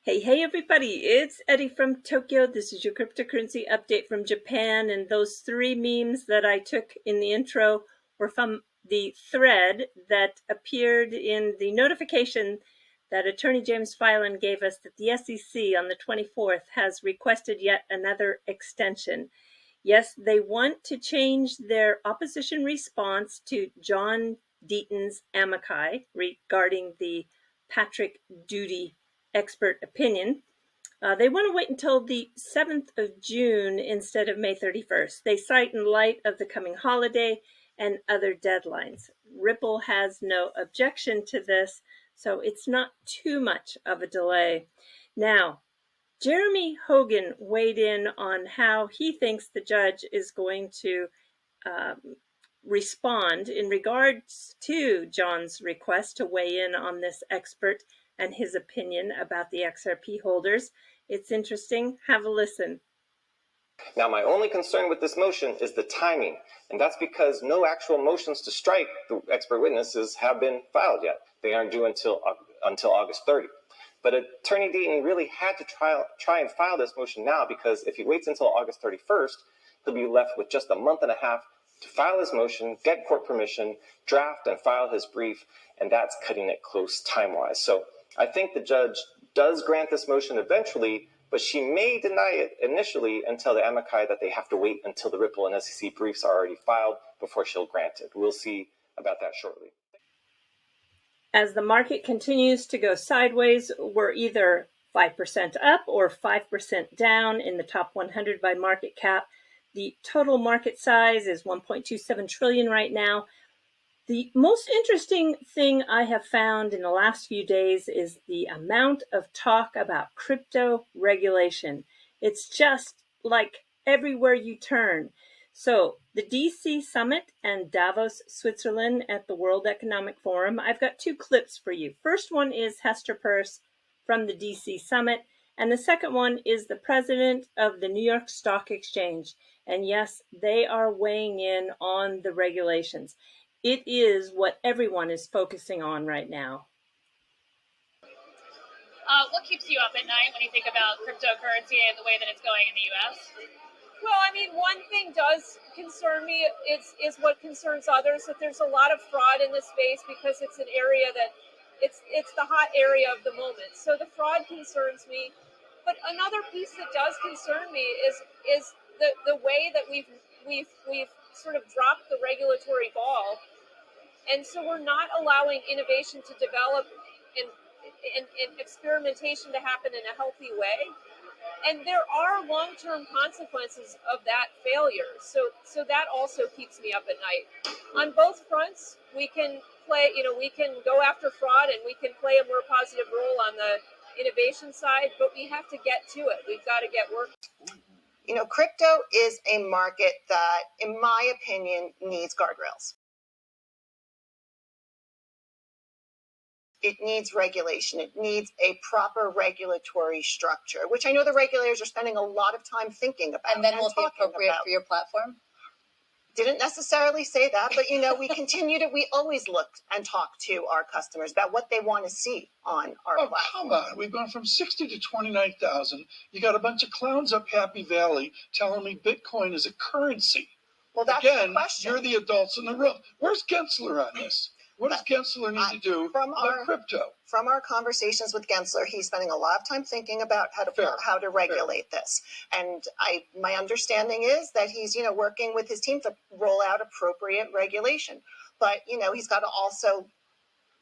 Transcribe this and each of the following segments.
Hey everybody, it's Eddie from Tokyo. This is your cryptocurrency update from Japan, and those three memes that I took in the intro were from the thread that appeared in the notification that Attorney James Filan gave us that the SEC on the 24th has requested yet another extension. Yes, they want to change their opposition response to John Deaton's amici regarding the Patrick Doody expert opinion. They want to wait until the 7th of June instead of May 31st. They cite in light of the coming holiday and other deadlines. Ripple has no objection to this, so it's not too much of a delay. Now, Jeremy Hogan weighed in on how he thinks the judge is going to respond in regards to John's request to weigh in on this expert and his opinion about the XRP holders. It's interesting. Have a listen. Now, my only concern with this motion is the timing, and that's because no actual motions to strike the expert witnesses have been filed yet. They aren't due until August 30th. But Attorney Deaton really had to try and file this motion now, because if he waits until August 31st, he'll be left with just a month and a half to file his motion, get court permission, draft and file his brief, and that's cutting it close time-wise. So I think the judge does grant this motion eventually, but she may deny it initially until the amici that they have to wait until the Ripple and SEC briefs are already filed before she'll grant it. We'll see about that shortly. As the market continues to go sideways, we're either 5% up or 5% down in the top 100 by market cap. The total market size is 1.27 trillion right now. The most interesting thing I have found in the last few days is the amount of talk about crypto regulation. It's just like everywhere you turn. So the DC Summit and Davos, Switzerland at the World Economic Forum, I've got two clips for you. First one is Hester Peirce from the DC Summit, and the second one is the president of the New York Stock Exchange. And yes, they are weighing in on the regulations. It is what everyone is focusing on right now. What keeps you up at night when you think about cryptocurrency and the way that it's going in the U.S.? Well, I mean, one thing does concern me is what concerns others, that there's a lot of fraud in this space because it's an area that it's the hot area of the moment. So the fraud concerns me. But another piece that does concern me is the way that we've sort of dropped the regulatory ball. And so we're not allowing innovation to develop and experimentation to happen in a healthy way. And there are long-term consequences of that failure. So that also keeps me up at night. On both fronts, we can we can go after fraud and we can play a more positive role on the innovation side, but we have to get to it. We've got to get work. Crypto is a market that, in my opinion, needs guardrails. It needs regulation. It needs a proper regulatory structure, which I know the regulators are spending a lot of time thinking about. And then will it be appropriate for your platform? Didn't necessarily say that, but we always look and talk to our customers about what they want to see on our platform. Come on, we've gone from 60 to 29,000. You got a bunch of clowns up Happy Valley telling me Bitcoin is a currency. Well, that's Again, the question. You're the adults in the room. Where's Gensler on this? What does Gensler need to do about crypto? From our conversations with Gensler, he's spending a lot of time thinking about how to regulate this. And my understanding is that he's working with his team to roll out appropriate regulation. But he's got to also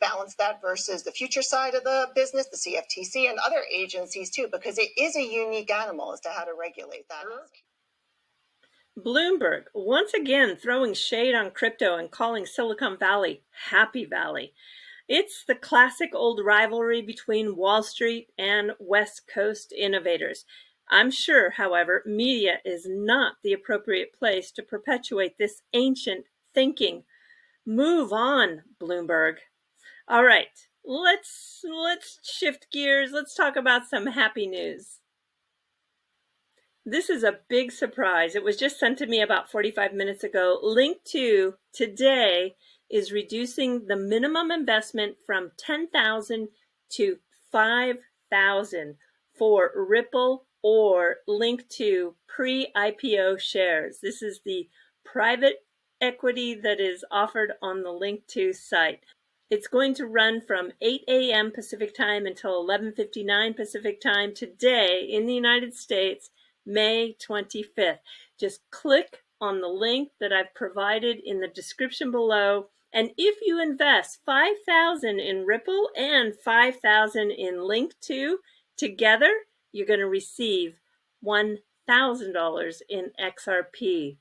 balance that versus the future side of the business, the CFTC and other agencies too, because it is a unique animal as to how to regulate that. Bloomberg, once again, throwing shade on crypto and calling Silicon Valley Happy Valley. It's the classic old rivalry between Wall Street and West Coast innovators. I'm sure, however, media is not the appropriate place to perpetuate this ancient thinking. Move on, Bloomberg. All right, let's shift gears. Let's talk about some happy news. This is a big surprise. It was just sent to me about 45 minutes ago. Linqto today is reducing the minimum investment from $10,000 to $5,000. for Ripple or Linqto pre-IPO shares. This is the private equity that is offered on the Linqto site. It's going to run from 8 a.m. Pacific time until 11:59 Pacific time today in the United States, May 25th. Just click on the link that I've provided in the description below. And if you invest $5,000 in Ripple and $5,000 in Linqto together, you're going to receive $1,000 in XRP.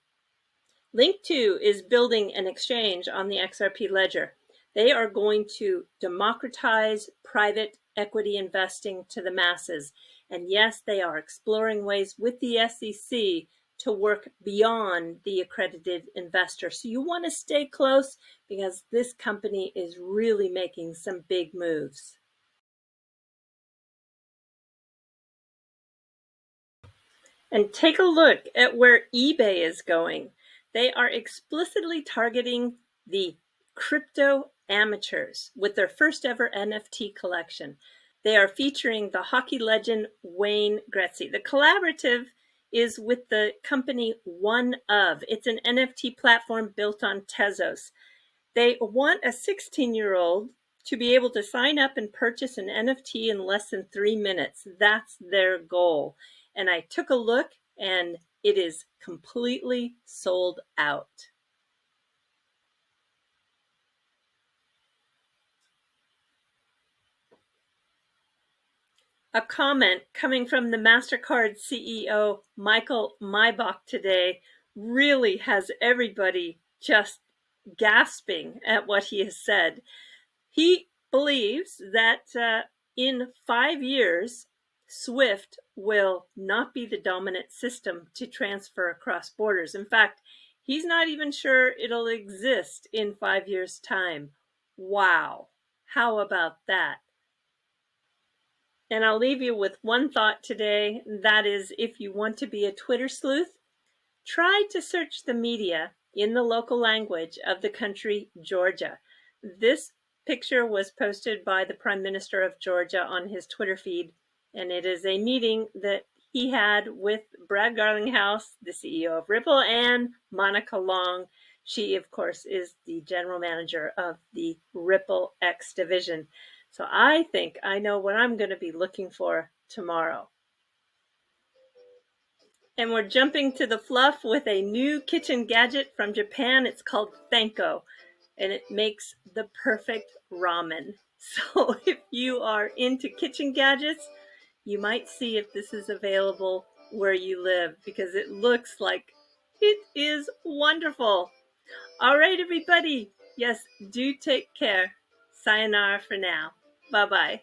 Linqto is building an exchange on the XRP ledger. They are going to democratize private equity investing to the masses. And yes, they are exploring ways with the SEC to work beyond the accredited investor. So you want to stay close because this company is really making some big moves. And take a look at where eBay is going. They are explicitly targeting the crypto amateurs with their first ever NFT collection. They are featuring the hockey legend Wayne Gretzky. The collaborative is with the company One Of. It's an NFT platform built on Tezos. They want a 16-year-old to be able to sign up and purchase an NFT in less than 3 minutes. That's their goal. And I took a look and it is completely sold out. A comment coming from the MasterCard CEO, Michael Maybach, today really has everybody just gasping at what he has said. He believes that in 5 years, SWIFT will not be the dominant system to transfer across borders. In fact, he's not even sure it'll exist in 5 years' time. Wow. How about that? And I'll leave you with one thought today. That is, if you want to be a Twitter sleuth, try to search the media in the local language of the country, Georgia. This picture was posted by the Prime Minister of Georgia on his Twitter feed, and it is a meeting that he had with Brad Garlinghouse, the CEO of Ripple, and Monica Long. She, of course, is the general manager of the Ripple X division. So I think I know what I'm going to be looking for tomorrow. And we're jumping to the fluff with a new kitchen gadget from Japan. It's called Fanco, and it makes the perfect ramen. So if you are into kitchen gadgets, you might see if this is available where you live, because it looks like it is wonderful. All right, everybody. Yes, do take care. Sayonara for now. Bye-bye.